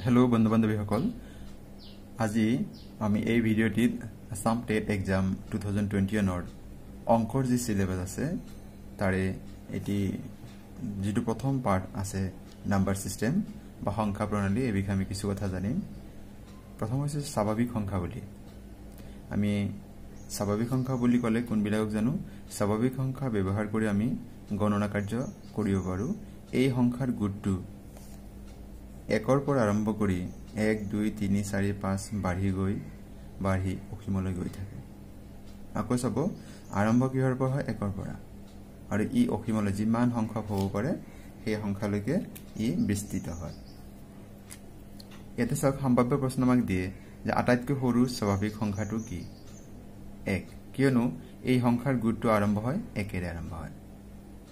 Hello बंधु बान्धवीসকল আজি আমি এই ভিডিওটিত আসাম টেট এক্সাম 2021 অঙ্কৰ যে সিলেবাস আছে তাৰে এটি যেটো প্ৰথম পাৰ্ট আছে নাম্বাৰ সিস্টেম বা সংখ্যা প্ৰণালী এই বিষয়ে আমি কিছু কথা জানিম। প্ৰথম হৈছে স্বাভাৱিক সংখ্যা বুলি। আমি স্বাভাৱিক সংখ্যা বুলি ক'লে কোনবিলাকক জানো? স্বাভাৱিক সংখ্যা ব্যৱহাৰ কৰি আমি গণনা কাৰ্য কৰিব পাৰো। এই সংখ্যাৰ গুণটো একৰ পৰা আৰম্ভ কৰি 1 2 3 4 5 বাঢ়ি অসীমলৈ গৈ থাকে। আকৌ চাব আৰম্ভ কিহৰ পৰা হয়? একৰ পৰা, আৰু ই অসীমলৈ যিমান সংখ্যক হ'ব পাৰে সেই সংখ্যালৈকে ই বিস্তৃত হয়। এতে চাওক সম্ভাব্য প্ৰশ্ন আমাক দিয়ে যে আটাইতকৈ সৰু স্বাভাৱিক সংখ্যাটো কি? 1, কিয়নো এই সংখ্যাৰ গুণটো আৰম্ভ হয় 1 এৰে আৰম্ভ হয়।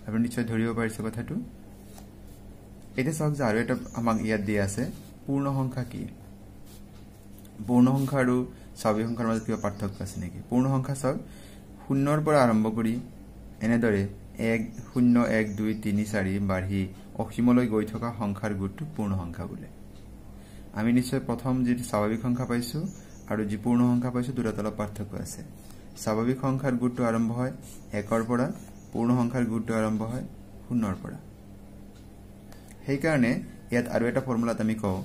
আপুনি নিশ্চয় ধৰিব পাৰিছে কথাটো। এতে চাওক যে আৰু এটা আমাক ইয়াত দিয়া আছে পূৰ্ণ সংখ্যা কি? পূৰ্ণ সংখ্যা আৰু স্বাভাৱিক সংখ্যাৰ মাজত কিবা পাৰ্থক্য আছে নেকি? পূৰ্ণ সংখ্যা চাওক 0 পৰা আৰম্ভ কৰি এনেদৰে 1 0 1 2 3 4 বাঢ়ি অসীমলৈ গৈ থকা সংখ্যাৰ গুণটো পূৰ্ণ সংখ্যা বোলে। আমি নিশ্চয় প্ৰথম যে স্বাভাৱিক সংখ্যা পাইছো আৰু যে পূৰ্ণ সংখ্যা পাইছো দুটাত অলপ পাৰ্থক্য আছে। স্বাভাৱিক সংখ্যাৰ গুণটো আৰম্ভ হয় 1 পৰা, পূৰ্ণ সংখ্যাৰ গুণটো আৰম্ভ হয় 0 পৰা। সেই কাৰণে ইয়াত আৰু এটা ফৰ্মুলাত আমি কওঁ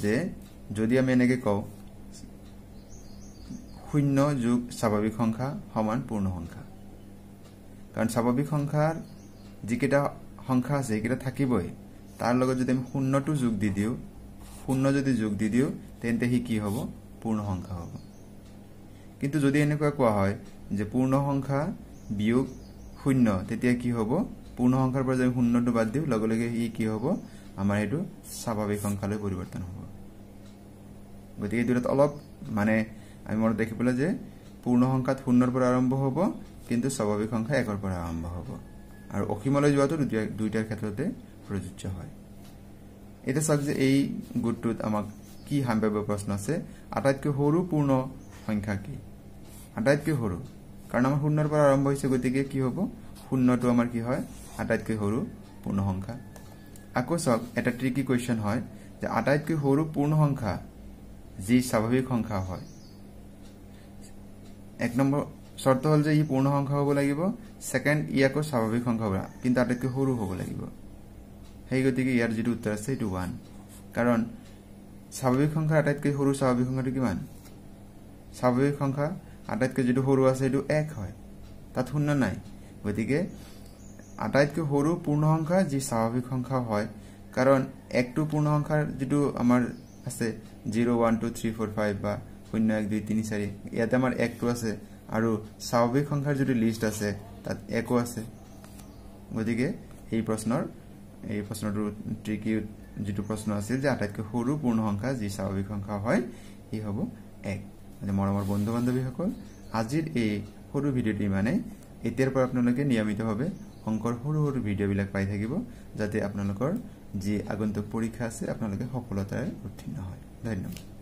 যে যদি আমি এনেকে কওঁ 0 যোগ স্বাভাৱিক সংখ্যা সমান পূৰ্ণ সংখ্যা, কাৰণ স্বাভাৱিক সংখ্যাৰ যিকেইটা সংখ্যা আছে সেইকেইটা থাকিবই, তাৰ লগত যদি আমি 0টো যোগ দি দিওঁ 0 যদি যোগ দি দিওঁ তেন্তে হি কি হ'ব? পূৰ্ণ সংখ্যা হ'ব। কিন্তু যদি এনেকুৱা কোৱা হয় যে পূৰ্ণ সংখ্যা বিয়োগ 0 তেতিয়া কি হ'ব? পূৰ্ণ সংখ্যাৰ পৰা যদি 0টো বাদ দিওঁ লগে লগে ই কি হ'ব? আমাৰ এটো স্বাভাৱিক সংখ্যালৈ পৰিৱৰ্তন হ'ব। গতিকে দুটাত অলপ মানে আমি মনত ৰাখিবলৈ যে পূৰ্ণ সংখ্যাত 0 পৰা আৰম্ভ হ'ব, কিন্তু স্বাভাৱিক সংখ্যা 1 পৰা আৰম্ভ হ'ব, আৰু অসীমলৈ যোৱাটো দুইটাৰ ক্ষেত্ৰতে প্ৰযোজ্য হয়। এটা চাওক যে এই গোটটোত আমাক কি সম্ভাব্য প্ৰশ্ন আছে? আটাইতকৈ সৰু পূৰ্ণ সংখ্যা কি? আটাইতকৈ সৰু, কাৰণ আমাৰ 0 পৰা আৰম্ভ হৈছে, গতিকে কি হ'ব? 0টো আমাৰ কি হয়? আটাইতকৈ সৰু পূৰ্ণ সংখ্যা। আকৌ চাওক এটা ট্ৰিকি কুৱেশ্যন হয় যে আটাইতকৈ সৰু পূৰ্ণ সংখ্যা যি স্বাভাৱিক সংখ্যা হয়। 1 নম্বৰ শৰ্ত হ'ল যে ই পূৰ্ণ সংখ্যা হ'ব লাগিব, সেকেন্ড ই আকৌ স্বাভাৱিক সংখ্যা হ'ব কিন্তু আটাইতকৈ সৰু হ'ব লাগিব। সেই গতিকে ইয়াৰ যেটো উত্তৰ আছে এটো 1, কাৰণ স্বাভাৱিক সংখ্যাৰ আটাইতকৈ সৰু স্বাভাৱিক সংখ্যাটো কিমান? স্বাভাৱিক সংখ্যা আটাইতকৈ যেটো সৰু আছে এটো 1 হয়, তাত 0 নাই। গতিকে আটাইতকৈ সৰু পূৰ্ণ সংখ্যা যি স্বাভাৱিক সংখ্যা হয়, কাৰণ 1টো পূৰ্ণ সংখ্যাৰ যেটো আমাৰ আছে 0 1 2 3 4 5 বা 0 1 2 3 4, ইয়াতে আমাৰ 1টো আছে, আৰু স্বাভাৱিক সংখ্যাৰ যেটো লিষ্ট আছে তাত 1ও আছে। গতিকে এই প্ৰশ্নটো ট্ৰিকি যেটো প্ৰশ্ন আছিল যে আটাইতকৈ সৰু পূৰ্ণ সংখ্যা যি স্বাভাৱিক সংখ্যা হয় ই হ'ব 1। মানে মৰমৰ বন্ধু বান্ধৱীসকল, আজিৰ এই সৰু ভিডিওটি মানে এতিয়াৰ পৰা আপোনালোকে নিয়মিতভাৱে অংকৰ সৰু সৰু ভিডিওবিলাক পাই থাকিব, যাতে আপোনালোকৰ যি আগন্তুক পৰীক্ষা আছে আপোনালোকে সফলতাৰে উত্তীৰ্ণ হয়। ধন্যবাদ।